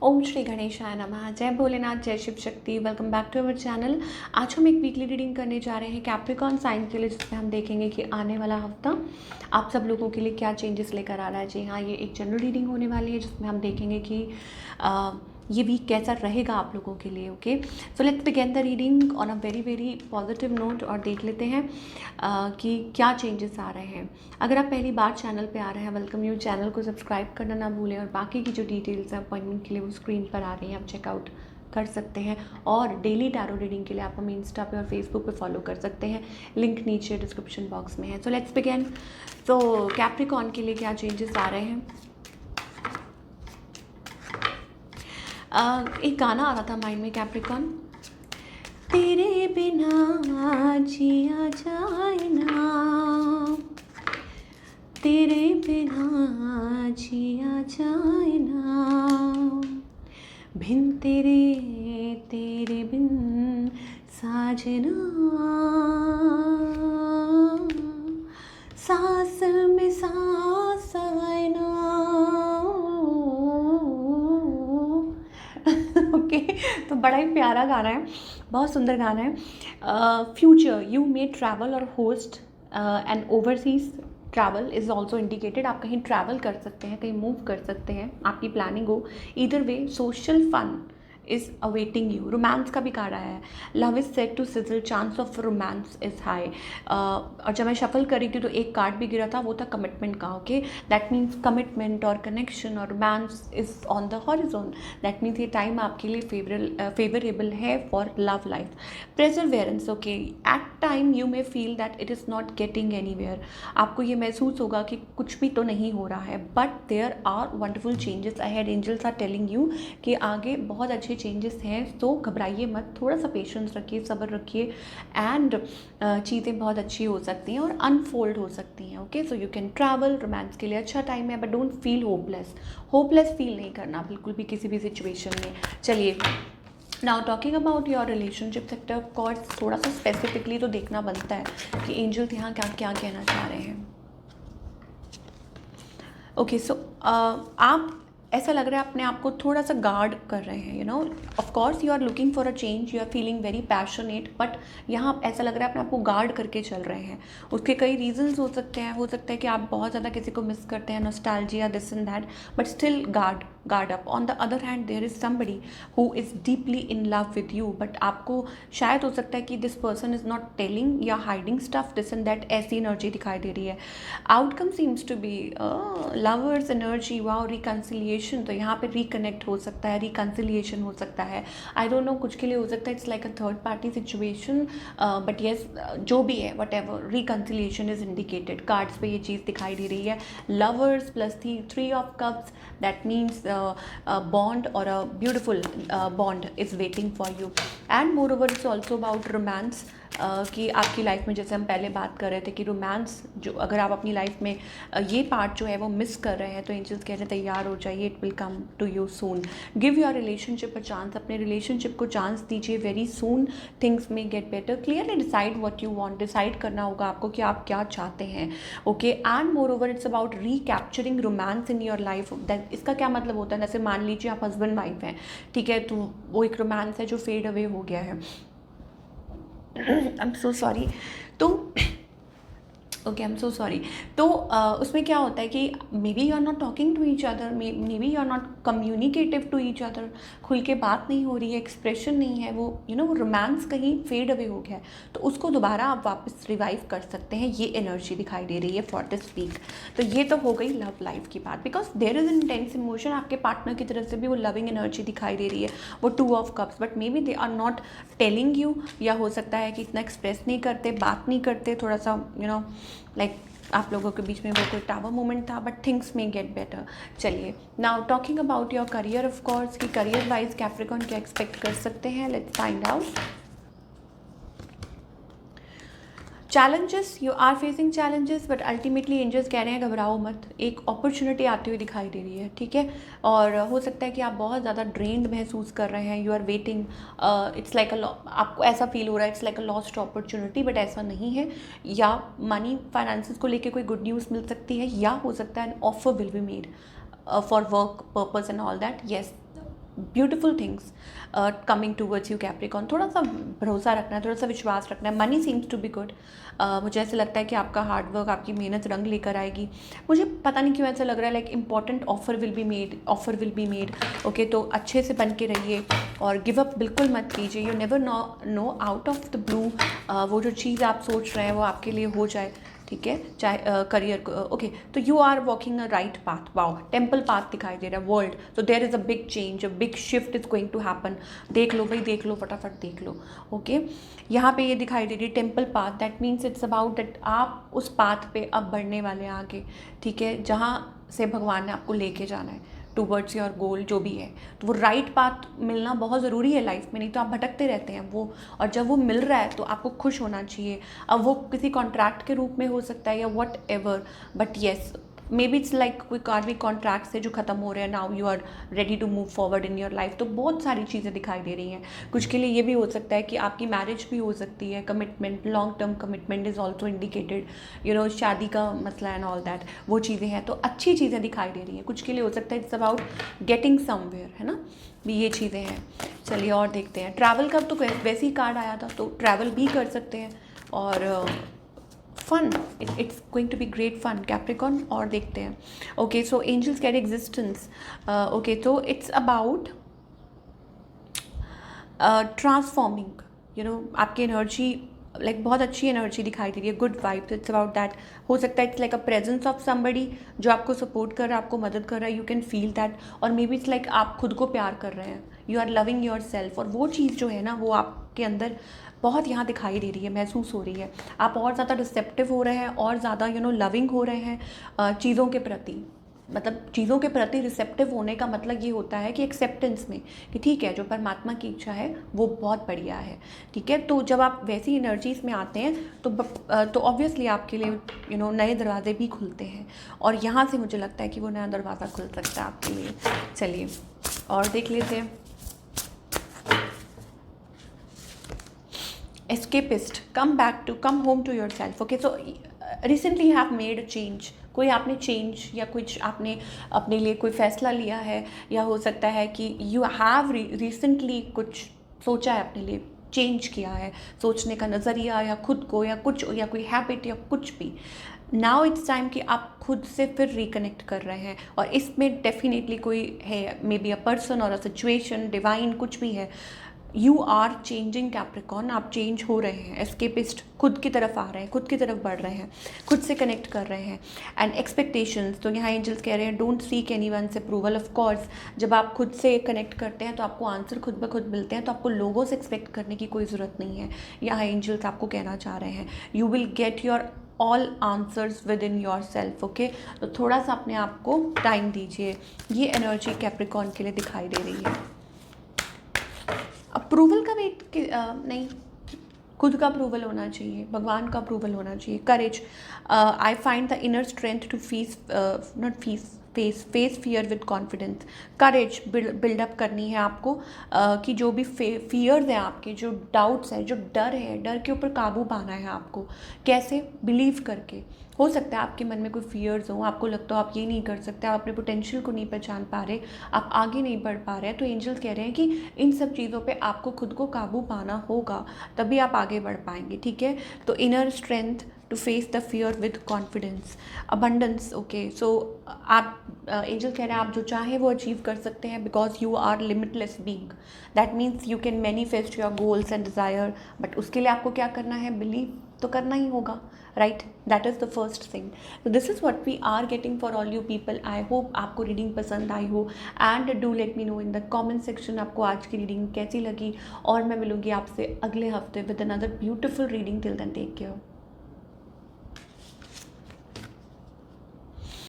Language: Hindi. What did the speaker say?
ओम श्री गणेशाय नमः। जय भोलेनाथ, जय Shiv Shakti. Welcome back to our channel. आज हम एक वीकली रीडिंग करने जा रहे हैं कैप्रिकॉर्न साइन के लिए, जिसमें हम देखेंगे कि आने वाला हफ्ता आप सब लोगों के लिए क्या चेंजेस लेकर आ रहा है। जी हाँ, ये एक जनरल रीडिंग होने वाली है जिसमें हम देखेंगे कि ये वीक कैसा रहेगा आप लोगों के लिए। Okay, so let's begin the reading on a very very positive note और देख लेते हैं कि क्या चेंजेस आ रहे हैं। अगर आप पहली बार चैनल पे आ रहे हैं, वेलकम यू। चैनल को सब्सक्राइब करना ना भूलें और बाकी की जो डिटेल्स हैं अपॉइंटमेंट के लिए वो स्क्रीन पर आ रही हैं, आप चेकआउट कर सकते हैं। और डेली टैरो रीडिंग के लिए आप हमें इंस्टा पे और फेसबुक पे फॉलो कर सकते हैं, लिंक नीचे डिस्क्रिप्शन बॉक्स में है। So let's begin. तो कैप्रिकॉर्न के लिए क्या चेंजेस आ रहे हैं। एक गाना आ रहा था माइंड में, कैप्रिकॉर्न। तेरे बिना जिया जाए ना, तेरे बिना जिया जाए ना, बिन तेरे तेरे बिन साजना, सांस में सांस आए ना। ओके, तो बड़ा ही प्यारा गाना है, बहुत सुंदर गाना है। फ्यूचर यू मे ट्रैवल और host and overseas travel is also indicated. आप कहीं ट्रैवल कर सकते हैं, कहीं मूव कर सकते हैं, आपकी प्लानिंग हो। Either way social fun is awaiting you. Romance का भी कार्ड आया है। Love is set to sizzle, chance of romance is high. और जब मैं शफल करी थी तो एक कार्ड भी गिरा था, वो था कमिटमेंट का। ओके, दैट मीन्स कमिटमेंट और कनेक्शन और romance is on the horizon. That means ये टाइम आपके लिए फेवरेबल है for love life. Perseverance, okay, at time you may feel that it is not getting anywhere. आपको ये महसूस होगा कि कुछ भी तो नहीं हो रहा है, but there are wonderful changes ahead. Angels are telling you कि आगे बहुत अच्छे चेंजेस हैं, तो घबराइए मत, थोड़ा सा पेशेंस रखिए, सब्र रखिए एंड चीज़ें बहुत अच्छी हो सकती हैं और अनफोल्ड हो सकती हैं। Okay, so you can travel. Romance के लिए अच्छा टाइम है, but don't feel hopeless. Hopeless feel नहीं करना बिल्कुल भी किसी भी सिचुएशन में। चलिए, now talking about your relationship sector, of course थोड़ा सा स्पेसिफिकली तो देखना बनता है कि एंजल्स यहाँ क्या क्या कहना चाह रहे हैं। ओके, सो आप ऐसा लग रहा है अपने आप को थोड़ा सा गार्ड कर रहे हैं। You know, of course you are looking for a change, you are feeling very passionate, but यहाँ ऐसा लग रहा है अपने आप को गार्ड करके चल रहे हैं। उसके कई रीजंस हो सकते हैं। हो सकता है कि आप बहुत ज़्यादा किसी को मिस करते हैं, nostalgia, this and that, but still guard up. On the other hand there is somebody who is deeply in love with you, but आपको शायद हो सकता है कि this person is not telling या hiding stuff, this and that, ऐसी एनर्जी दिखाई दे रही है। Outcome seems to be lovers energy, wow, reconciliation. तो यहाँ पे रिकनेक्ट हो सकता है, रिकन्सिलिएशन हो सकता है। आई डोंट नो, कुछ के लिए हो सकता है it's like a third party situation, but yes, जो भी है, whatever, reconciliation is indicated. Cards पे ये चीज़ दिखाई दे रही है। Lovers plus three of cups, that means bond और a beautiful bond is waiting for you. And moreover it's also about romance, कि आपकी लाइफ में, जैसे हम पहले बात कर रहे थे कि रोमांस जो, अगर आप अपनी लाइफ में ये पार्ट जो है वो मिस कर रहे हैं, तो एंजल्स कह रहे हैं तैयार हो जाइए, it will come to you soon. Give your relationship a chance, अपने रिलेशनशिप को चांस दीजिए। वेरी सून थिंग्स में get better. Clearly decide what you want, decide करना होगा आपको कि आप क्या चाहते हैं। Okay, and moreover it's about recapturing romance in your life. इसका क्या मतलब होता है, जैसे मान लीजिए आप हस्बैंड वाइफ हैं, ठीक है, तो वो एक रोमांस है जो फेड अवे हो गया है। I am so sorry. तो okay, I am so sorry. तो उसमें क्या होता है कि maybe you are not talking to each other, maybe you are not communicative to each other, खुल के बात नहीं हो रही है, एक्सप्रेशन नहीं है, वो यू नो, वो रोमांस कहीं फेड अवे हो गया है, तो उसको दोबारा आप वापस रिवाइव कर सकते हैं। ये एनर्जी दिखाई दे रही है फॉर दिस वीक। तो ये तो हो गई लव लाइफ की बात, because there is intense emotion. आपके पार्टनर की तरफ से भी वो लविंग एनर्जी दिखाई दे रही है, वो two of cups, but maybe they are not telling you, या हो सकता है कि इतना एक्सप्रेस नहीं करते, बात नहीं करते, थोड़ा सा यू नो लाइक आप लोगों के बीच में वो कोई टावर मोमेंट था, बट थिंग्स में गेट बेटर। चलिए, now talking about your career, of course कि करियर वाइज कैप्रिकॉर्न क्या एक्सपेक्ट कर सकते हैं, let's find out. Challenges, you are facing challenges, but ultimately angels कह रहे हैं घबराओ मत, एक अपॉर्चुनिटी आती हुई दिखाई दे रही है, ठीक है। और हो सकता है कि आप बहुत ज़्यादा ड्रेन्ड महसूस कर रहे हैं, you are waiting, it's like आपको ऐसा फील हो रहा है it's like a lost opportunity, but ऐसा नहीं है। या मनी फाइनेंसिस को लेके कोई गुड न्यूज़ मिल सकती है, या हो सकता है an offer will be made for work purpose and all that, yes. Beautiful things coming towards you Capricorn. थोड़ा सा भरोसा रखना है, थोड़ा सा विश्वास रखना है। Money seems to be good. मुझे ऐसा लगता है कि आपका हार्डवर्क, आपकी मेहनत रंग लेकर आएगी। मुझे पता नहीं क्यों ऐसा लग रहा है like important offer will be made. Okay, तो अच्छे से बन के रहिए और गिव अप बिल्कुल मत कीजिए। You never know out of the blue वो जो चीज़ आप सोच रहे हैं वो आपके लिए हो जाए, ठीक है, चाहे करियर। ओके, तो you are walking a right path. Wow, temple path दिखाई दे रहा है, वर्ल्ड। तो there is a big change, a big shift is going to happen. देख लो भाई, देख लो, फटाफट देख लो। ओके, यहाँ पे ये दिखाई दे रही है temple path. That means it's about that आप उस पाथ पे अब बढ़ने वाले हैं आगे, ठीक है, जहाँ से भगवान ने आपको लेके जाना है टूवर्ड्स योर गोल जो भी है। तो वो राइट पाथ मिलना बहुत ज़रूरी है लाइफ में, नहीं तो आप भटकते रहते हैं वो। और जब वो मिल रहा है तो आपको खुश होना चाहिए। अब वो किसी कॉन्ट्रैक्ट के रूप में हो सकता है या whatever, but yes, maybe it's like कोई कार्मिक कॉन्ट्रैक्ट से जो ख़त्म हो रहे हैं, now you are ready to move forward in your life. तो बहुत सारी चीज़ें दिखाई दे रही हैं। कुछ के लिए ये भी हो सकता है कि आपकी मैरिज भी हो सकती है, commitment, long term commitment is also indicated, you know, शादी का मसला एंड ऑल दैट, वो चीज़ें हैं। तो अच्छी चीज़ें दिखाई दे रही हैं। कुछ के लिए हो सकता है इट्स अबाउट गेटिंग समवेयर, है ना, भी ये चीज़ें हैं। चलिए और देखते हैं। ट्रैवल का तो वैसे ही कार्ड आया था, तो ट्रैवल भी कर सकते हैं और fun, it's going to be great fun Capricorn. और देखते हैं। Okay, so angels carry existence. Okay, तो it's about transforming, you know, आपकी एनर्जी लाइक बहुत अच्छी एनर्जी दिखाई दे रही है, good vibes, it's about that. हो सकता है it's like a presence of somebody जो आपको सपोर्ट कर रहा है, आपको मदद कर रहा है, यू कैन फील दैट। और मे बी इट्स लाइक आप खुद को प्यार कर रहे हैं, you are loving yourself. और वो चीज़ जो है ना, वो आपके अंदर बहुत यहाँ दिखाई दे रही है, महसूस हो रही है। आप और ज़्यादा रिसेप्टिव हो रहे हैं और ज़्यादा यू नो लविंग हो रहे हैं चीज़ों के प्रति। मतलब चीज़ों के प्रति रिसेप्टिव होने का मतलब ये होता है कि एक्सेप्टेंस में, कि ठीक है, जो परमात्मा की इच्छा है वो बहुत बढ़िया है, ठीक है। तो जब आप वैसी एनर्जीज में आते हैं तो ऑब्वियसली आपके लिए यू नो नए दरवाजे भी खुलते हैं। और यहाँ से मुझे लगता है कि वो नया दरवाज़ा खुल सकता है आपके लिए। चलिए और देख लेते हैं। escapist, come home to yourself. Okay, so recently you have made a change. कोई आपने चेंज या कुछ आपने अपने लिए कोई फैसला लिया है, या हो सकता है कि यू हैव रिसेंटली कुछ सोचा है, अपने लिए चेंज किया है, सोचने का नज़रिया या खुद को या कुछ, या कोई हैबिट या कुछ भी। नाउ इट्स टाइम कि आप खुद से फिर रिकनेक्ट कर रहे हैं। और इसमें डेफिनेटली कोई है, मे बी अ पर्सन और अ सिचुएशन, डिवाइन, कुछ भी है। यू आर चेंजिंग कैप्रिकॉन, आप चेंज हो रहे हैं। एस्केपिस्ट खुद की तरफ आ रहे हैं, खुद की तरफ बढ़ रहे हैं, खुद से कनेक्ट कर रहे हैं। एंड एक्सपेक्टेशंस, तो यहाँ एंजल्स कह रहे हैं don't seek anyone's approval. Of course, जब आप खुद से कनेक्ट करते हैं तो आपको आंसर खुद ब खुद मिलते हैं, तो आपको लोगों से एक्सपेक्ट करने की कोई ज़रूरत नहीं है। यहाँ एंजल्स आपको कहना चाह रहे हैं you will get your all answers with in your self. Okay, तो थोड़ा सा अपने आप को टाइम दीजिए। ये एनर्जी कैप्रिकॉन के लिए दिखाई दे रही है। अप्रूवल का वेट नहीं, खुद का अप्रूवल होना चाहिए, भगवान का अप्रूवल होना चाहिए। Courage, I find the inner strength to face fear with confidence. Courage build up करनी है आपको कि जो भी फियर्स हैं आपके, जो डाउट्स हैं, जो डर है, डर के ऊपर काबू पाना है आपको। कैसे? बिलीव करके। हो सकता है आपके मन में कोई फियर्स हो, आपको लगता हो आप ये नहीं कर सकते, आप अपने पोटेंशियल को नहीं पहचान पा रहे, आप आगे नहीं बढ़ पा रहे हैं। तो एंजल्स कह रहे हैं कि इन सब चीज़ों पे आपको खुद को काबू पाना होगा, तभी आप आगे बढ़ पाएंगे, ठीक है। तो inner strength to face the fear with confidence, abundance. Okay, so आप एंजल कह रहे हैं आप जो चाहें वो अचीव कर सकते हैं, because you are limitless being. That means you can manifest your goals and desire, but उसके लिए आपको क्या करना है? बिलीव तो करना ही होगा, right? That is the first thing. तो this is what we are getting for all you people. I hope आपको रीडिंग पसंद आई हो, and do let me know in the comment section आपको आज की रीडिंग कैसी लगी। और मैं मिलूंगी आपसे अगले हफ्ते with another beautiful reading. Till then take care.